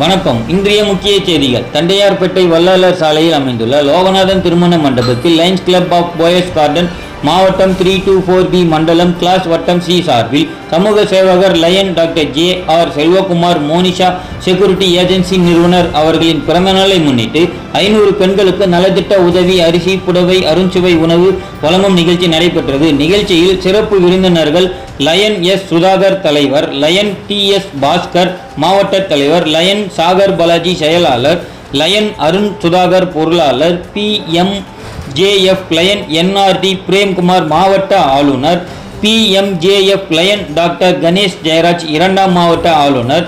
வணக்கம். இன்றைய முக்கிய செய்திகள். தண்டையார்பேட்டை வள்ளலார் சாலையில் அமைந்துள்ள லோகநாதன் திருமண மண்டபத்தில் Lions Club of Poes Garden மாவட்டம் 324B மண்டலம் கிளாஸ் வட்டம் சி சார்பில் சமூக சேவகர் Lion doctor J.R. Selvakumar Monisha security agency நிறுவனர் அவர்களின் பிறந்தநாளை முன்னிட்டு 500 பெண்களுக்கு நலத்திட்ட உதவி, அரிசி, புடவை, அருஞ்சுவை உணவு வழங்கும் நிகழ்ச்சி நடைபெற்றது. நிகழ்ச்சியில் சிறப்பு விருந்தினர்கள் லயன் எஸ். சுதாகர் தலைவர், லயன் T.S. பாஸ்கர் மாவட்ட தலைவர், லயன் சாகர் பாலாஜி செயலாளர், லயன் அருண் சுதாகர் பொருளாளர், PMJF லயன் NRD பிரேம்குமார் மாவட்ட ஆளுநர், PMJF Lion doctor Ganesh Jayaraj இரண்டாம் மாவட்ட ஆளுநர்,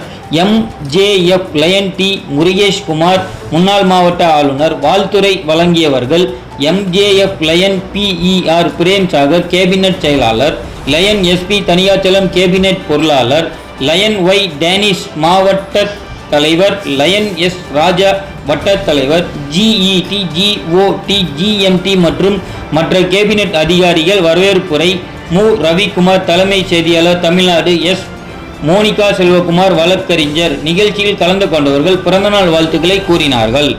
MJF லயன் T. முருகேஷ்குமார் முன்னாள் மாவட்ட ஆளுநர் வாழ்த்துரை வழங்கியவர்கள். MJF லயன் PER பிரேம்சாகர் கேபினட் செயலாளர், லயன் SP தனியாச்சலம் கேபினட் பொருளாளர், லயன் Y. டேனிஷ் மாவட்ட தலைவர், லயன் S. ராஜா வட்ட தலைவர், GET, GOT, GMT மற்றும் மற்ற கேபினட் அதிகாரிகள் வரவேற்புரை. மு. ரவிக்குமார் தலைமை செய்தியாளர் தமிழ்நாடு, S. மோனிகா செல்வகுமார் வழக்கறிஞர். நிகழ்ச்சியில் கலந்து கொண்டவர்கள் பிறந்தநாள் வாழ்த்துக்களை கூறினார்கள்.